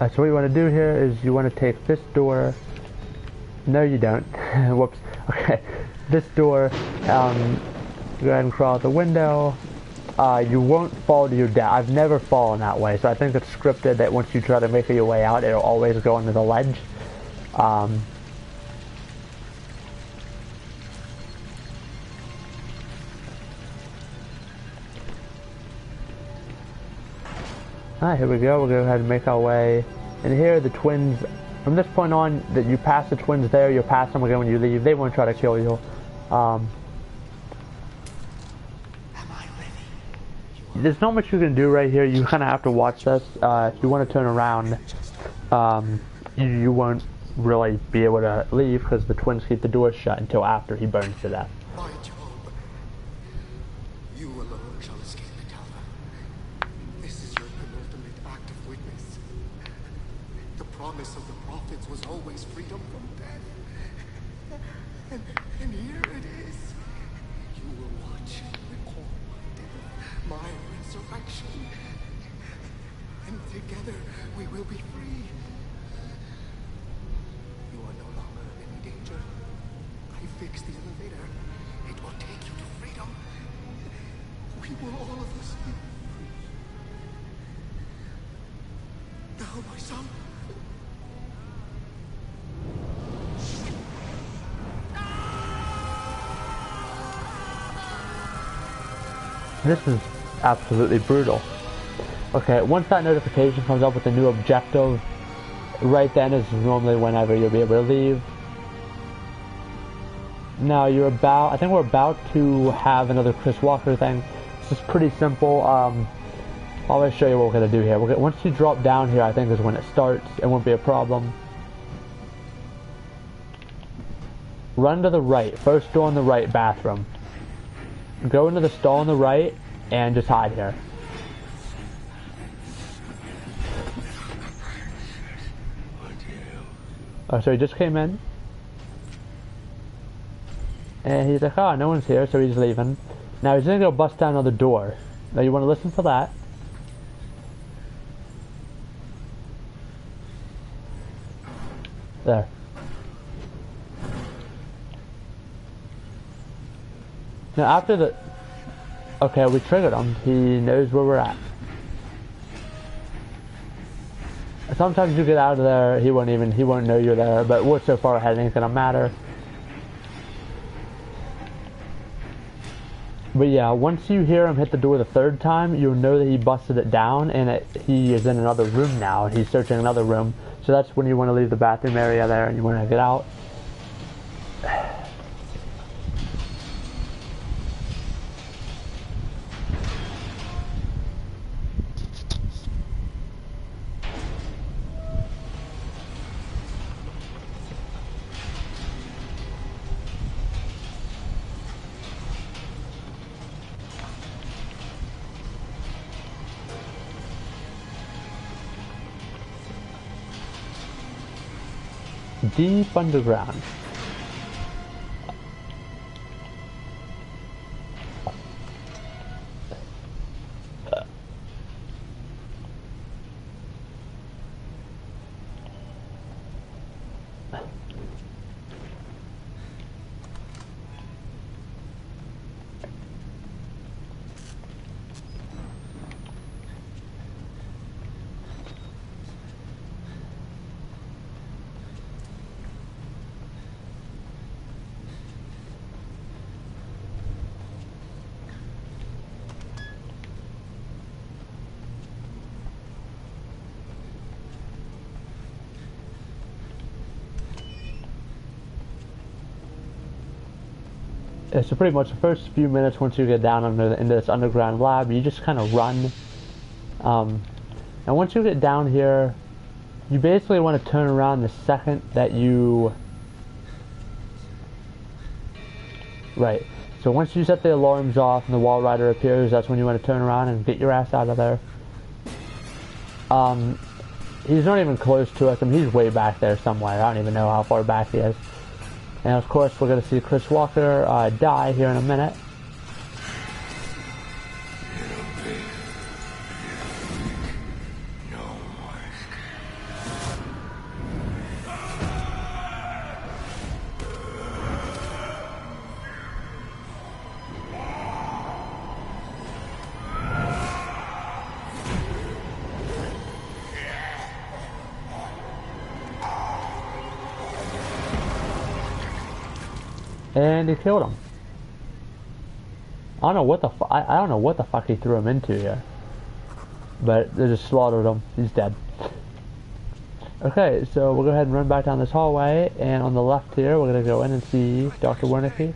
So what you want to do here is you want to take this door. No, you don't. Whoops. Okay, this door. Go ahead and crawl out the window. You won't fall to your death. I've never fallen that way, so I think it's scripted that once you try to make your way out, it'll always go into the ledge. Alright, here we go. We'll go ahead and make our way. And here the twins, from this point on, that you pass the twins there, you'll pass them again when you leave. They won't try to kill you. There's not much you can do right here. You kind of have to watch this. If you want to turn around, you won't really be able to leave because the twins keep the door shut until after he burns to death. This is absolutely brutal. Okay, once that notification comes up with a new objective, right then is normally whenever you'll be able to leave. Now I think we're about to have another Chris Walker thing. This is pretty simple. I'll show you what we're going to do here. Once you drop down here, I think is when it starts. It won't be a problem. Run to the right. First door on the right, bathroom. Go into the stall on the right and just hide here. Oh, so he just came in. And he's like, oh, no one's here, so he's leaving. Now he's gonna go bust down another door. Now you want to listen to that. There. Now after the... Okay, we triggered him. He knows where we're at. Sometimes you get out of there, he won't know you're there, but we're so far ahead it ain't gonna matter. But yeah, once you hear him hit the door the third time, you'll know that he busted it down, and he is in another room now, and he's searching another room. So that's when you want to leave the bathroom area there, and you want to get out. Deep underground. So pretty much the first few minutes, once you get down into this underground lab, you just kind of run. And once you get down here, you basically want to turn around the second that you... Right. So once you set the alarms off and the wall rider appears, that's when you want to turn around and get your ass out of there. He's not even close to us. I mean, he's way back there somewhere. I don't even know how far back he is. And of course, we're going to see Chris Walker die here in a minute. And he killed him. I don't know what the I don't know what the fuck he threw him into here, but they just slaughtered him. He's dead. Okay, so we'll go ahead and run back down this hallway, and on the left here, we're gonna go in and see Dr. Wernicke.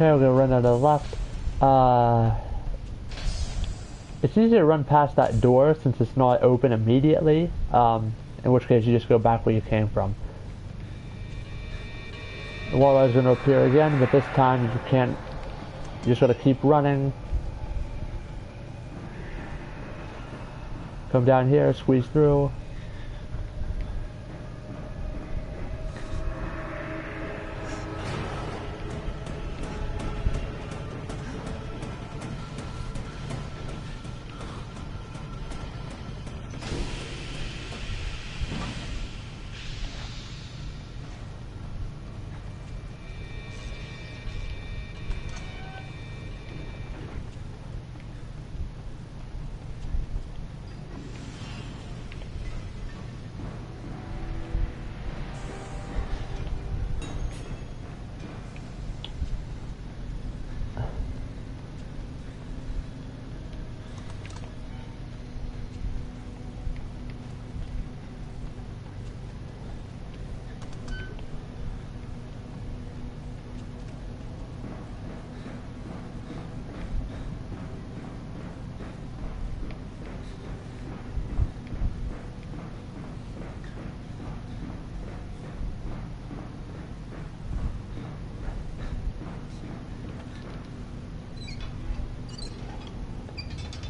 Okay, we're gonna run out of the left. It's easier to run past that door since it's not open immediately. In which case you just go back where you came from. The wall rider's gonna appear again, but this time you can't. You just gotta keep running. Come down here, squeeze through.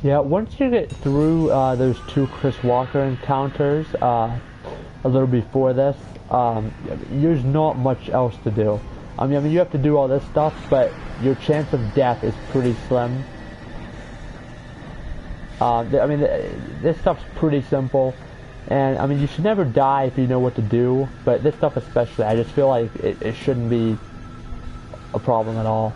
Yeah, once you get through those two Chris Walker encounters a little before this, there's not much else to do. I mean, you have to do all this stuff, but your chance of death is pretty slim. I mean, this stuff's pretty simple, and I mean, you should never die if you know what to do, but this stuff especially, I just feel like it shouldn't be a problem at all.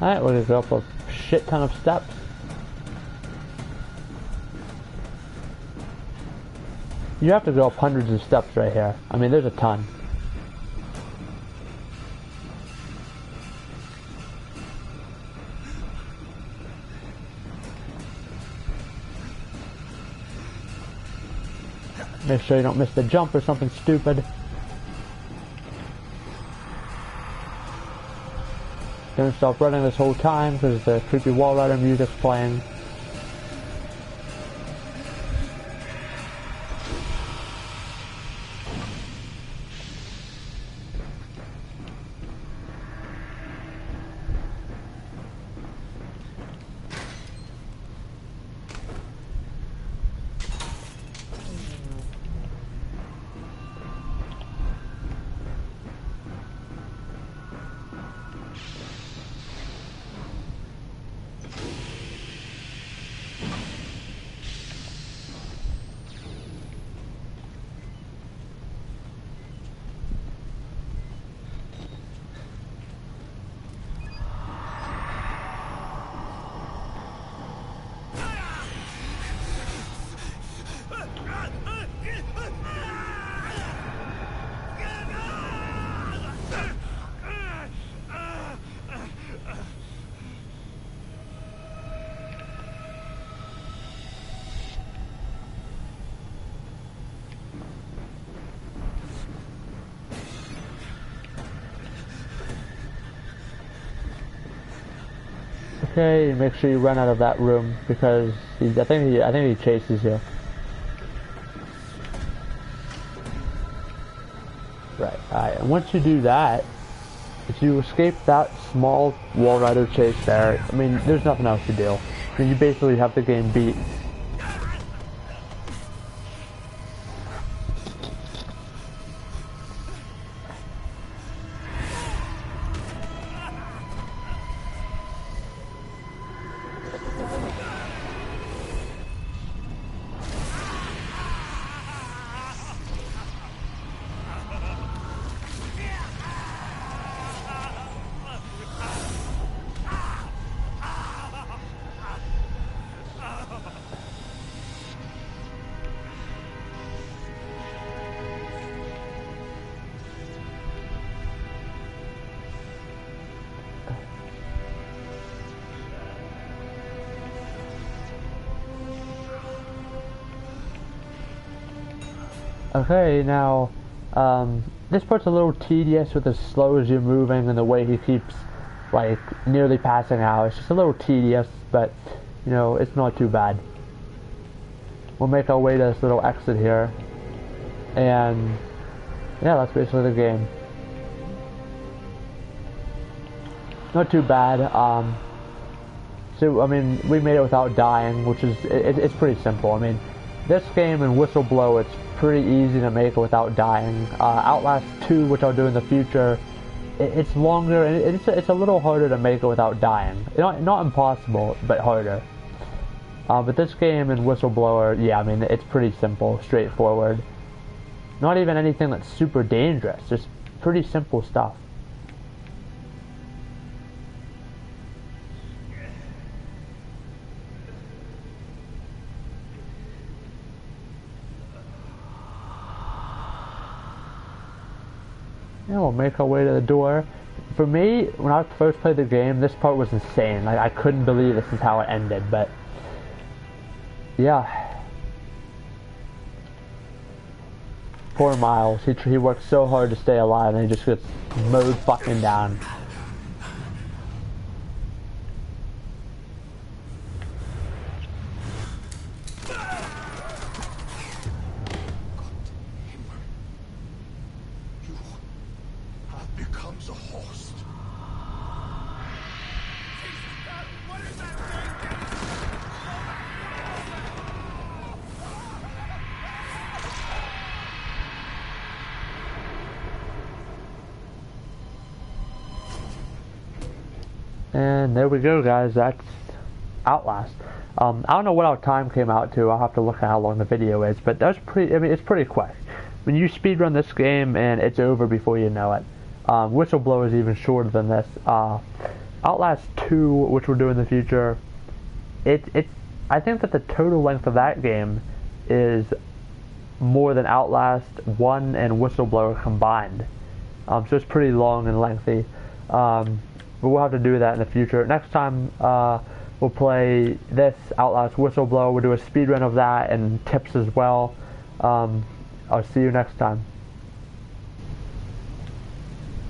Alright, we're gonna go up a shit ton of steps. You have to go up hundreds of steps right here. I mean, there's a ton. Make sure you don't miss the jump or something stupid. Don't stop running this whole time because the creepy wall rider music's playing. Okay, make sure you run out of that room because I think he chases you. Right. Alright, and once you do that, if you escape that small wall rider chase there, I mean, there's nothing else to do. I mean, you basically have the game beat. Okay, now, this part's a little tedious with as slow as you're moving and the way he keeps, like, nearly passing out. It's just a little tedious, but, you know, it's not too bad. We'll make our way to this little exit here, and, yeah, that's basically the game. Not too bad. So, I mean, we made it without dying, which is, it's pretty simple. I mean, this game and Whistleblow, it's pretty easy to make it without dying. Outlast 2, which I'll do in the future, it's longer and it's a little harder to make it without dying. Not impossible, but harder. But this game and Whistleblower, yeah, I mean, it's pretty simple, straightforward. Not even anything that's super dangerous, just pretty simple stuff. Yeah, we'll make our way to the door. For me, when I first played the game, this part was insane. Like, I couldn't believe this is how it ended, but yeah. Poor Miles. He works so hard to stay alive, and he just gets mowed fucking down. And there we go, guys. That's Outlast. I don't know what our time came out to. I'll have to look at how long the video is, but that's pretty. I mean, it's pretty quick. When you speedrun this game, and it's over before you know it. Whistleblower is even shorter than this. Outlast 2, which we'll do in the future, I think that the total length of that game is more than Outlast 1 and Whistleblower combined. So it's pretty long and lengthy. But we'll have to do that in the future. Next time, we'll play this Outlast Whistleblower. We'll do a speedrun of that and tips as well. I'll see you next time.